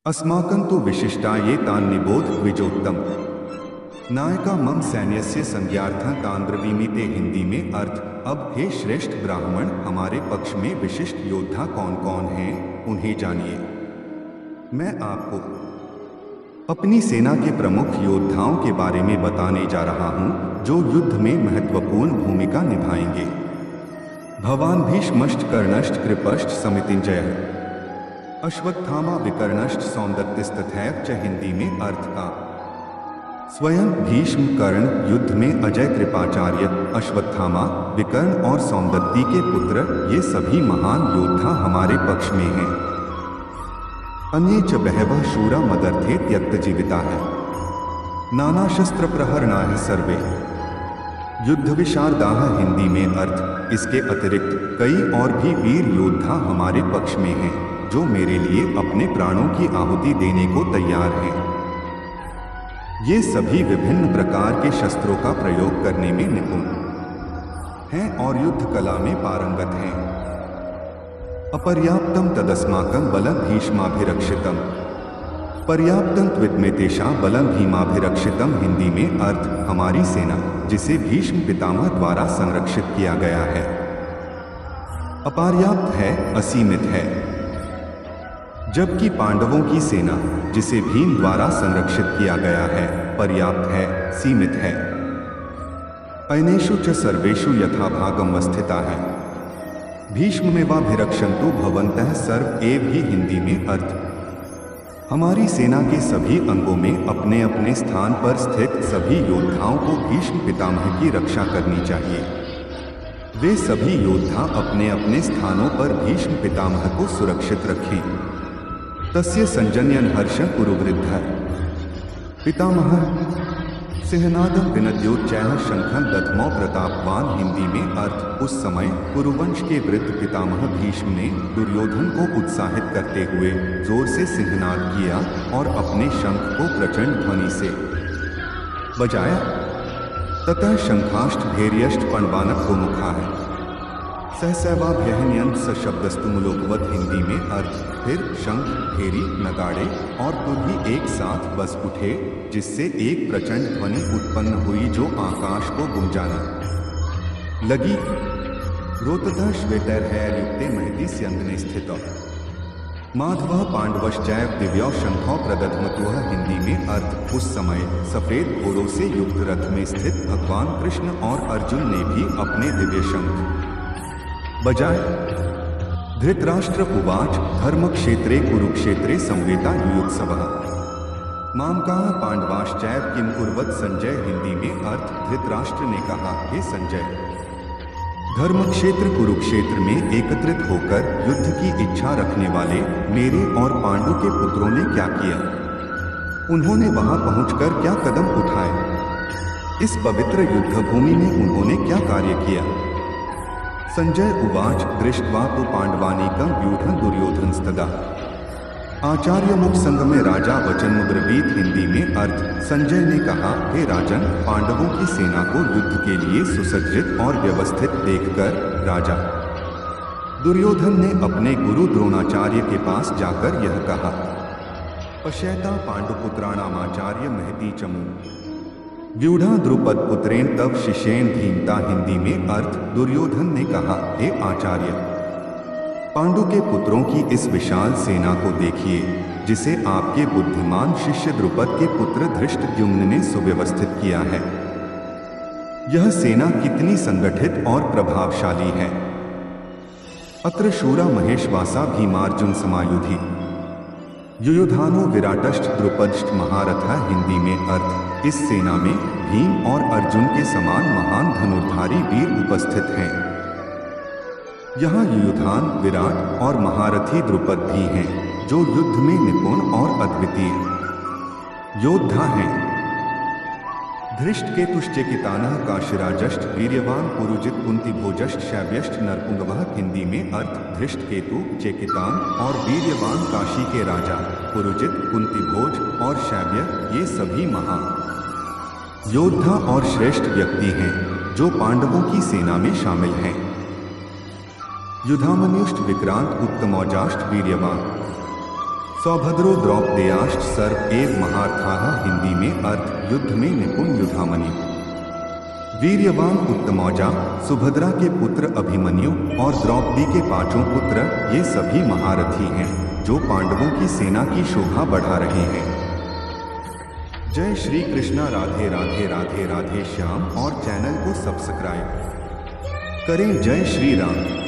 अस्माकं तु विशिष्टा ये तान् निबोध द्विजोत्तम। नायका मम सैन्यस्य संज्ञार्थं तांद्रवीमिते। हिंदी में अर्थ। अब हे श्रेष्ठ ब्राह्मण, हमारे पक्ष में विशिष्ट योद्धा कौन कौन हैं, उन्हें जानिए। मैं आपको अपनी सेना के प्रमुख योद्धाओं के बारे में बताने जा रहा हूं, जो युद्ध में महत्वपूर्ण भूमिका निभाएंगे। भवान भीष्मश्च कर्णश्च कृपश्च समितिंजयः अश्वत्थामा विकर्णश्च सौंदत्तिस्तथैव च। हिंदी में अर्थ का। स्वयं भीष्म, कर्ण, युद्ध में अजय, कृपाचार्य, अश्वत्थामा, विकर्ण और सौंदत्ति के पुत्र, ये सभी महान योद्धा हमारे पक्ष में हैं। अन्ये च बहवः शूरा मदर्थे त्यक्तजीविताः नाना शस्त्र प्रहरणाः सर्वे युद्ध विशारदाः। हिंदी में अर्थ। इसके अतिरिक्त कई और भी वीर योद्धा हमारे पक्ष में हैं, जो मेरे लिए अपने प्राणों की आहुति देने को तैयार हैं। ये सभी विभिन्न प्रकार के शस्त्रों का प्रयोग करने में निपुण हैं और युद्ध कला में पारंगत हैं। अपर्याप्तम तदस्माकं बलं भीष्माभिरक्षितम पर्याप्तम त्विदमे तेषां बलं भीमाभिरक्षितम। हिंदी में अर्थ। हमारी सेना, जिसे भीष्म पितामह द्वारा संरक्षित किया गया है, अपर्याप्त है, असीमित है, जबकि पांडवों की सेना, जिसे भीम द्वारा संरक्षित किया गया है, पर्याप्त है, सीमित है। अनेषु च सर्वेषु यथाभागम स्थिता है भीष्ममेवाभिरक्षन्तु भवन्तः सर्व एव। ही हिंदी में अर्थ। हमारी सेना के सभी अंगों में अपने अपने स्थान पर स्थित सभी योद्धाओं को भीष्म पितामह की रक्षा करनी चाहिए। वे सभी योद्धा अपने अपने स्थानों पर भीष्म पितामह को सुरक्षित रखें। तस्य संजन्यन हर्ष कुरुवृद्धः पितामह सिंहनादं विनद्योच्चैः शंखं दध्मौ प्रतापवान। हिंदी में अर्थ। उस समय कुरुवंश के वृद्ध पितामह भीष्म ने दुर्योधन को उत्साहित करते हुए जोर से सिंहनाद किया और अपने शंख को प्रचंड ध्वनि से बजाया। ततः शंखाष्ट भैर्यष्ट पणवानक गोमुखाः सहसैवाभ्यहन्यन् सशब्दस्तुमुलोकवत्। हिंदी में अर्थ। फिर शंख, भेरी, नगाड़े और तुरही एक साथ बस उठे, जिससे एक प्रचंड ध्वनि उत्पन्न हुई जो आकाश को गुंजाने लगी। रोततः श्वेतैर्हैर्युक्ते महति स्यन्दने स्थितौ माधवः पांडवश्चैव दिव्यौ शंखौ प्रदध्मतुः। हिंदी में अर्थ। उस समय सफेद घोड़ों से युक्त रथ में स्थित भगवान कृष्ण और अर्जुन ने भी अपने दिव्य शंख बजाए। धृतराष्ट्र उवाच धर्मक्षेत्रे कुरुक्षेत्रे संवेता युयुत्सवः मामकाः पांडवाश्चैव किम कुर्वत संजय। हिंदी में अर्थ। धृतराष्ट्र ने कहा, हे संजय, धर्मक्षेत्र कुरुक्षेत्र में एकत्रित होकर युद्ध की इच्छा रखने वाले मेरे और पांडु के पुत्रों ने क्या किया? उन्होंने वहां पहुंचकर क्या कदम उठाए? इस पवित्र युद्ध भूमि में उन्होंने क्या कार्य किया? संजय उवाच दृष्ट्वा तु पांडवानीकं व्यूढं दुर्योधनस्तदा आचार्य मुख संग में राजा वचनमुद्रवीत। हिंदी में अर्थ। संजय ने कहा, हे राजन, पांडवों की सेना को युद्ध के लिए सुसज्जित और व्यवस्थित देखकर राजा दुर्योधन ने अपने गुरु द्रोणाचार्य के पास जाकर यह कहा, पश्यता पांडुपुत्राणामाचार्य महती चमू व्यूढ़ा द्रुपद पुत्रेण तव शिष्येण धीमता। हिंदी में अर्थ। दुर्योधन ने कहा, हे आचार्य, पांडु के पुत्रों की इस विशाल सेना को देखिए, जिसे आपके बुद्धिमान शिष्य द्रुपद के पुत्र धृष्टद्युम्न ने सुव्यवस्थित किया है। यह सेना कितनी संगठित और प्रभावशाली है। अत्र शूरा महेशवासा भीमार्जुन समायुधि युयुधानो विराटश्च द्रुपदश्च महारथः। हिंदी में अर्थ। इस सेना में भीम और अर्जुन के समान महान धनुर्धारी वीर उपस्थित हैं। यहाँ युयुधान, विराट और महारथी द्रुपद भी हैं, जो युद्ध में निपुण और अद्वितीय योद्धा हैं। धृष्टकेतुश्चेकितानः काशीराजश्च वीर्यवान पुरुजित कुंतीभोजश्च शैव्यश्च नरपुंगवः। हिंदी में अर्थ। धृष्टकेतु, चेकितान और वीर्यवान काशी के राजा पुरुजित, कुंतीभोज और शैव्य, ये सभी महान योद्धा और श्रेष्ठ व्यक्ति हैं, जो पांडवों की सेना में शामिल हैं। युधामन्युष्ट विक्रांत उत्तमौजाष्ट वीर्यवान सौभद्रो द्रौपदेयाश्च सर्व एव महार्थाः। हिंदी में अर्थ युद्ध में निपुण युद्धामणि। वीर्यवान उत्तमौजा, सुभद्रा के पुत्र अभिमन्यु और द्रौपदी के पांचों पुत्र, ये सभी महारथी हैं जो पांडवों की सेना की शोभा बढ़ा रहे हैं। जय श्री कृष्णा। राधे राधे राधे राधे श्याम। और चैनल को सब्सक्राइब करें। जय श्री राम।